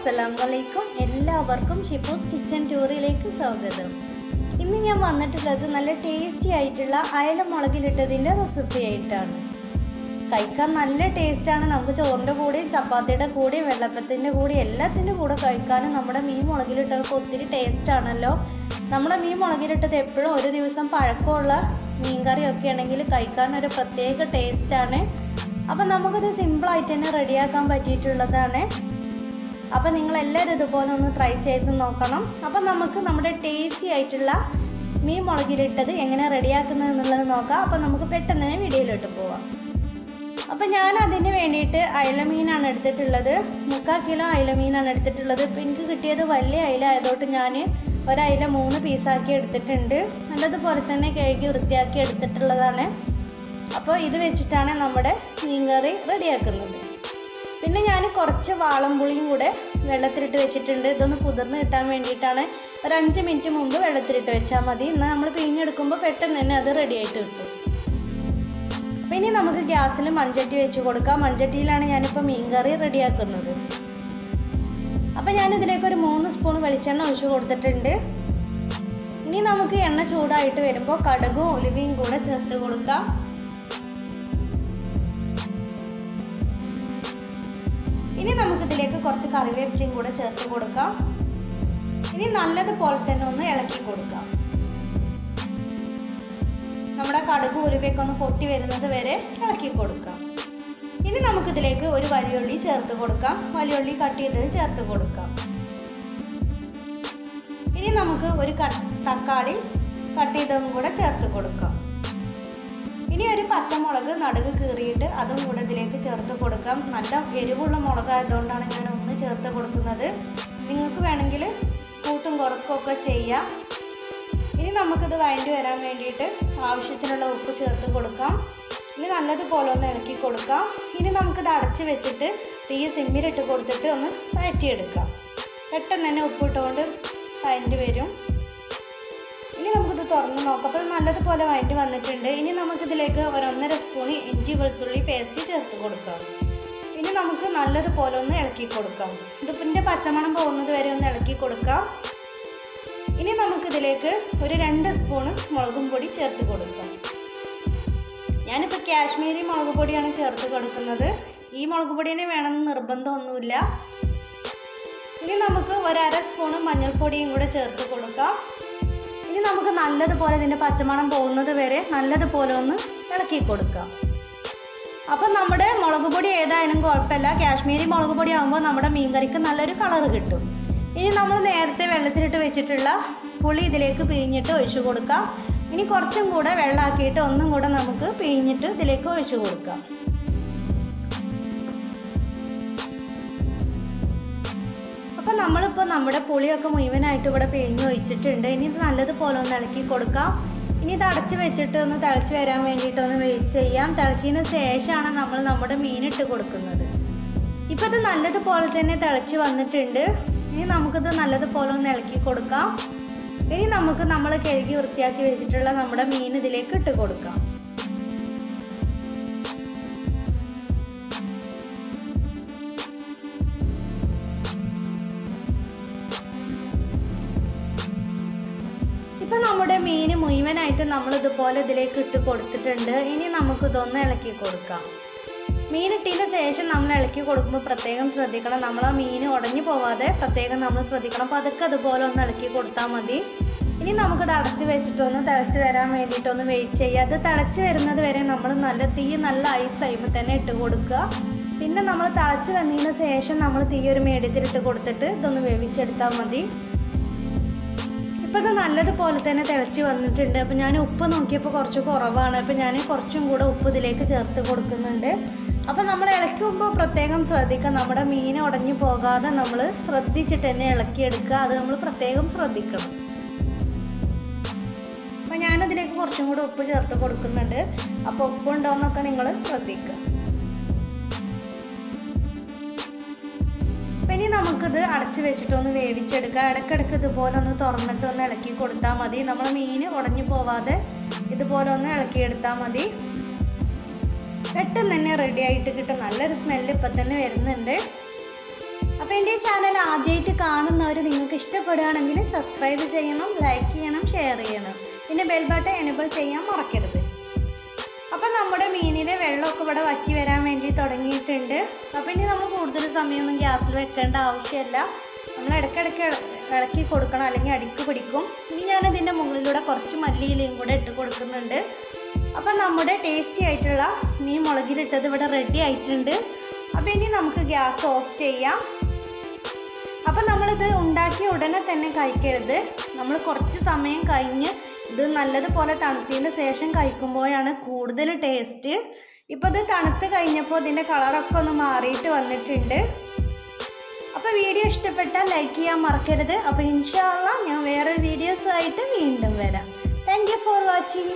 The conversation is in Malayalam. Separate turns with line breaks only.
അസ്സലാമലൈക്കും. എല്ലാവർക്കും ഷിഫൂസ് കിച്ചൺ ടൂറിലേക്ക് സ്വാഗതം. ഇന്ന് ഞാൻ വന്നിട്ടുള്ളത് നല്ല ടേസ്റ്റി ആയിട്ടുള്ള അയല മുളകിലിട്ടതിൻ്റെ റെസിപ്പി ആയിട്ടാണ്. കഴിക്കാൻ നല്ല ടേസ്റ്റാണ്. നമുക്ക് ചോറിൻ്റെ കൂടെയും ചപ്പാത്തിയുടെ കൂടെയും വെള്ളപ്പത്തിൻ്റെ കൂടെയും എല്ലാത്തിൻ്റെ കൂടെ കഴിക്കാനും നമ്മുടെ മീൻ മുളകിലിട്ടതൊക്കെ ഒത്തിരി ടേസ്റ്റാണല്ലോ. നമ്മുടെ മീൻ മുളകിലിട്ടത് എപ്പോഴും ഒരു ദിവസം പഴക്കമുള്ള മീൻ കറിയൊക്കെ ആണെങ്കിൽ കഴിക്കാനൊരു പ്രത്യേക ടേസ്റ്റാണ്. അപ്പം നമുക്കത് സിമ്പിളായിട്ട് തന്നെ റെഡിയാക്കാൻ പറ്റിയിട്ടുള്ളതാണ്. അപ്പം നിങ്ങളെല്ലാവരും ഇതുപോലെ ഒന്ന് ട്രൈ ചെയ്ത് നോക്കണം. അപ്പം നമുക്ക് നമ്മുടെ ടേസ്റ്റി ആയിട്ടുള്ള മീൻ മുളകിലിട്ടത് എങ്ങനെ റെഡിയാക്കുന്നത് എന്നുള്ളത് നോക്കാം. അപ്പം നമുക്ക് പെട്ടെന്ന് തന്നെ വീഡിയോയിലോട്ട് പോവാം. അപ്പം ഞാൻ അതിന് വേണ്ടിയിട്ട് അയല മീനാണ് എടുത്തിട്ടുള്ളത്. 3/4 കിലോ അയല മീനാണ് എടുത്തിട്ടുള്ളത്. ഇപ്പം എനിക്ക് കിട്ടിയത് വലിയ അയല ആയതുകൊണ്ട് ഞാൻ ഒരയില 3 പീസാക്കി എടുത്തിട്ടുണ്ട്. നല്ലതുപോലെ തന്നെ കഴുകി വൃത്തിയാക്കി എടുത്തിട്ടുള്ളതാണ്. അപ്പോൾ ഇത് വെച്ചിട്ടാണ് നമ്മുടെ മീൻ കറി റെഡിയാക്കുന്നത്. പിന്നെ ഞാൻ കുറച്ച് വാളംപുളിയും കൂടെ വെള്ളത്തിലിട്ട് വെച്ചിട്ടുണ്ട്. ഇതൊന്ന് കുതിർന്ന് കിട്ടാൻ വേണ്ടിയിട്ടാണ്. ഒരു 5 മിനിറ്റ് മുമ്പ് വെള്ളത്തിലിട്ട് വെച്ചാൽ മതി. എന്നാൽ നമ്മൾ പിഴിഞ്ഞെടുക്കുമ്പോൾ പെട്ടെന്ന് തന്നെ അത് റെഡിയായിട്ട് കിട്ടും. അപ്പോൾ ഇനി നമുക്ക് ഗ്യാസിൽ മൺചട്ടി വെച്ച് കൊടുക്കാം. മൺചട്ടിയിലാണ് ഞാനിപ്പോൾ മീൻ കറി റെഡിയാക്കുന്നത്. അപ്പോൾ ഞാനിതിലേക്ക് ഒരു 3 സ്പൂൺ വെളിച്ചെണ്ണ ഒഴിച്ച് കൊടുത്തിട്ടുണ്ട്. ഇനി നമുക്ക് എണ്ണ ചൂടായിട്ട് വരുമ്പോൾ കടുകും ഉലുവയും കൂടെ ചേർത്ത് കൊടുക്കാം. ഇനി നമുക്കിതിലേക്ക് കുറച്ച് കറിവേപ്പിലയും കൂടെ ചേർത്ത് കൊടുക്കാം. ഇനി നല്ലതുപോലെ തന്നെ ഒന്ന് ഇളക്കി കൊടുക്കാം. നമ്മുടെ കടുക് ഉലുവയൊക്കെ ഒന്ന് പൊട്ടി വരുന്നത് വരെ ഇളക്കി കൊടുക്കാം. ഇനി നമുക്കിതിലേക്ക് ഒരു വലിയുള്ളി ചേർത്ത് കൊടുക്കാം. വലിയുള്ളി കട്ട് ചെയ്ത് ചേർത്ത് കൊടുക്കാം. ഇനി നമുക്ക് ഒരു തക്കാളി കട്ട് ചെയ്തതും കൂടെ ചേർത്ത് കൊടുക്കാം. ഇനി ഒരു പച്ചമുളക് നടുക് കീറിയിട്ട് അതും കൂടെ ഇതിലേക്ക് ചേർത്ത് കൊടുക്കാം. നല്ല എരിവുള്ള മുളകായതുകൊണ്ടാണ് ഞാൻ ഒന്ന് ചേർത്ത് കൊടുക്കുന്നത്. നിങ്ങൾക്ക് വേണമെങ്കിൽ കൂട്ടും കുറക്കൊക്കെ ചെയ്യാം. ഇനി നമുക്കിത് വഴറ്റി വരാൻ വേണ്ടിയിട്ട് ആവശ്യത്തിനുള്ള ഉപ്പ് ചേർത്ത് കൊടുക്കാം. ഇനി നല്ലതുപോലെ ഒന്ന് ഇളക്കി കൊടുക്കാം. ഇനി നമുക്കിത് അടച്ച് വെച്ചിട്ട് തീ സിമ്മിലിട്ട് കൊടുത്തിട്ട് ഒന്ന് വഴറ്റിയെടുക്കാം. പെട്ടെന്ന് തന്നെ ഉപ്പിട്ടുകൊണ്ട് വഴറ്റി വരും. ഇനി നമുക്കിത് തുറന്ന് നോക്കാം. അപ്പോൾ നല്ലതുപോലെ വഴറ്റി വന്നിട്ടുണ്ട്. ഇനി നമുക്കിതിലേക്ക് 1.5 സ്പൂൺ ഇഞ്ചി വെളുത്തുള്ളി പേസ്റ്റ് ചേർത്ത് കൊടുക്കാം. ഇനി നമുക്ക് നല്ലതുപോലെ ഒന്ന് ഇളക്കി കൊടുക്കാം. ഇതിൻ്റെ പച്ചമണം പോകുന്നത് വരെ ഒന്ന് ഇളക്കി കൊടുക്കാം. ഇനി നമുക്കിതിലേക്ക് ഒരു 2 സ്പൂൺ മുളകും പൊടി ചേർത്ത് കൊടുക്കാം. ഞാനിപ്പോൾ കാശ്മീരി മുളക് പൊടിയാണ് ചേർത്ത് കൊടുക്കുന്നത്. ഈ മുളക് പൊടി തന്നെ വേണമെന്ന് നിർബന്ധമൊന്നുമില്ല. ഇനി നമുക്ക് 1/2 സ്പൂൺ മഞ്ഞൾപ്പൊടിയും കൂടെ ചേർത്ത് കൊടുക്കാം. ഇനി നമുക്ക് നല്ലതുപോലെ ഇതിൻ്റെ പച്ചമണം പോകുന്നത് വരെ നല്ലതുപോലെ ഒന്ന് ഇളക്കി കൊടുക്കാം. അപ്പം നമ്മുടെ മുളക് പൊടി ഏതായാലും കുഴപ്പമില്ല. കാശ്മീരി മുളക് പൊടി ആകുമ്പോൾ നമ്മുടെ മീൻ കറിക്ക് നല്ലൊരു കളറ് കിട്ടും. ഇനി നമ്മൾ നേരത്തെ വെള്ളത്തിലിട്ട് വെച്ചിട്ടുള്ള പുളി ഇതിലേക്ക് പിഴിഞ്ഞിട്ട് ഒഴിച്ചു കൊടുക്കാം. ഇനി കുറച്ചും കൂടെ വെള്ളമാക്കിയിട്ട് ഒന്നും കൂടെ നമുക്ക് പിഴിഞ്ഞിട്ട് ഇതിലേക്ക് ഒഴിച്ചു കൊടുക്കാം. അപ്പോൾ നമ്മളിപ്പോൾ നമ്മുടെ പുളിയൊക്കെ മുഴുവനായിട്ട് ഇവിടെ പിഴിഞ്ഞ് ഒഴിച്ചിട്ടുണ്ട്. ഇനി ഇത് നല്ലതുപോലെ ഒന്ന് ഇളക്കി കൊടുക്കാം. ഇനി ഇത് അടച്ച് വെച്ചിട്ട് ഒന്ന് തിളച്ച് വരാൻ വേണ്ടിയിട്ടൊന്ന് വെയിറ്റ് ചെയ്യാം. തിളച്ചതിന് ശേഷമാണ് നമ്മൾ നമ്മുടെ മീനിട്ട് കൊടുക്കുന്നത്. ഇപ്പോൾ ഇത് നല്ലതുപോലെ തന്നെ തിളച്ച് വന്നിട്ടുണ്ട്. ഇനി നമുക്കിത് നല്ലതുപോലെ ഒന്ന് ഇളക്കി കൊടുക്കാം. ഇനി നമുക്ക് നമ്മൾ കഴുകി വൃത്തിയാക്കി വെച്ചിട്ടുള്ള നമ്മുടെ മീൻ ഇതിലേക്ക് ഇട്ട് കൊടുക്കാം. ഇപ്പം നമ്മുടെ മീൻ മുഴുവനായിട്ട് നമ്മളിതുപോലെ ഇതിലേക്ക് ഇട്ട് കൊടുത്തിട്ടുണ്ട്. ഇനി നമുക്കിതൊന്ന് ഇളക്കി കൊടുക്കാം. മീനിട്ടതിന് ശേഷം നമ്മൾ ഇളക്കി കൊടുക്കുമ്പോൾ പ്രത്യേകം ശ്രദ്ധിക്കണം. നമ്മൾ ആ മീൻ ഉടഞ്ഞു പോവാതെ പ്രത്യേകം നമ്മൾ ശ്രദ്ധിക്കണം. അപ്പോൾ അതൊക്കെ അതുപോലെ ഒന്ന് ഇളക്കി കൊടുത്താൽ മതി. ഇനി നമുക്കത് അടച്ച് വെച്ചിട്ടൊന്ന് തിളച്ച് വരാൻ വേണ്ടിയിട്ടൊന്ന് വെയിറ്റ് ചെയ്യുക. അത് തിളച്ച് വരുന്നത് വരെ നമ്മൾ നല്ല ഹൈ ഫ്ലെയിമിൽ തന്നെ ഇട്ട് കൊടുക്കുക. പിന്നെ നമ്മൾ തിളച്ച് വന്നതിന് ശേഷം നമ്മൾ തീ ഒരു മീഡിയത്തിലിട്ട് കൊടുത്തിട്ട് ഇതൊന്ന് വേവിച്ചെടുത്താൽ മതി. ഇപ്പോൾ ഇത് നല്ലതുപോലെ തന്നെ തിളച്ച് വന്നിട്ടുണ്ട്. അപ്പോൾ ഞാൻ ഉപ്പ് നോക്കിയപ്പോൾ കുറച്ച് കുറവാണ്. അപ്പോൾ ഞാൻ കുറച്ചും കൂടെ ഉപ്പ് ഇതിലേക്ക് ചേർത്ത് കൊടുക്കുന്നുണ്ട്. അപ്പോൾ നമ്മൾ ഇളക്കുമ്പോൾ പ്രത്യേകം ശ്രദ്ധിക്കുക. നമ്മുടെ മീൻ ഉടഞ്ഞു പോകാതെ നമ്മൾ ശ്രദ്ധിച്ചിട്ട് തന്നെ ഇളക്കിയെടുക്കുക. അത് നമ്മൾ പ്രത്യേകം ശ്രദ്ധിക്കണം. അപ്പോൾ ഞാനതിലേക്ക് കുറച്ചും കൂടെ ഉപ്പ് ചേർത്ത് കൊടുക്കുന്നുണ്ട്. അപ്പോൾ ഉപ്പുണ്ടോയെന്നൊക്കെ നിങ്ങൾ ശ്രദ്ധിക്കുക. അപ്പോൾ ഇനി നമുക്കിത് അടച്ച് വെച്ചിട്ടൊന്ന് വേവിച്ചെടുക്കാം. ഇടയ്ക്കിടയ്ക്ക് ഇതുപോലെ ഒന്ന് തുറന്നിട്ട് ഒന്ന് ഇളക്കി കൊടുത്താൽ മതി. നമ്മൾ മീൻ ഉടഞ്ഞു പോവാതെ ഇതുപോലെ ഒന്ന് ഇളക്കിയെടുത്താൽ മതി. പെട്ടെന്ന് തന്നെ റെഡി ആയിട്ട് കിട്ടും. നല്ലൊരു സ്മെല്ല് ഇപ്പം തന്നെ വരുന്നുണ്ട്. അപ്പോൾ അപ്പോൾ എൻ്റെ ചാനൽ ആദ്യമായിട്ട് കാണുന്നവർ നിങ്ങൾക്ക് ഇഷ്ടപ്പെടുകയാണെങ്കിൽ സബ്സ്ക്രൈബ് ചെയ്യണം, ലൈക്ക് ചെയ്യണം, ഷെയർ ചെയ്യണം. പിന്നെ ബെൽ ബട്ടൺ എനേബിൾ ചെയ്യാൻ മറക്കരുത്. അപ്പോൾ നമ്മുടെ മീനിലെ വെള്ളമൊക്കെ ഇവിടെ വറ്റി വരാൻ വേണ്ടി തുടങ്ങിയിട്ടുണ്ട്. അപ്പോൾ ഇനി നമ്മൾ കൂടുതൽ സമയമൊന്നും ഗ്യാസിൽ വെക്കേണ്ട ആവശ്യമില്ല. നമ്മൾ ഇടയ്ക്കിടയ്ക്ക് ഇളക്കി കൊടുക്കണം, അല്ലെങ്കിൽ അടിക്ക് പിടിക്കും. ഇനി ഞാനതിൻ്റെ മുകളിലൂടെ കുറച്ച് മല്ലിയിലയും കൂടെ ഇട്ട് കൊടുക്കുന്നുണ്ട്. അപ്പം നമ്മുടെ ടേസ്റ്റി ആയിട്ടുള്ള മീൻ മുളകിലിട്ടത് ഇവിടെ റെഡി ആയിട്ടുണ്ട്. അപ്പോൾ ഇനി നമുക്ക് ഗ്യാസ് ഓഫ് ചെയ്യാം. അപ്പം നമ്മളിത് ഉണ്ടാക്കിയ ഉടനെ തന്നെ കഴിക്കരുത്. നമ്മൾ കുറച്ച് സമയം കഴിഞ്ഞ് ഇത് നല്ലതുപോലെ തണുത്തതിന് ശേഷം കഴിക്കുമ്പോഴാണ് കൂടുതൽ ടേസ്റ്റ്. ഇപ്പോൾ ഇത് തണുത്ത് കഴിഞ്ഞപ്പോൾ ഇതിൻ്റെ കളറൊക്കെ ഒന്ന് മാറിയിട്ട് വന്നിട്ടുണ്ട്. അപ്പോൾ വീഡിയോ ഇഷ്ടപ്പെട്ടാൽ ലൈക്ക് ചെയ്യാൻ മറക്കരുത്. അപ്പോൾ ഇൻഷാ അല്ലാഹ് ഞാൻ വേറൊരു വീഡിയോസുമായിട്ട് വീണ്ടും വരാം. Thank you for watching.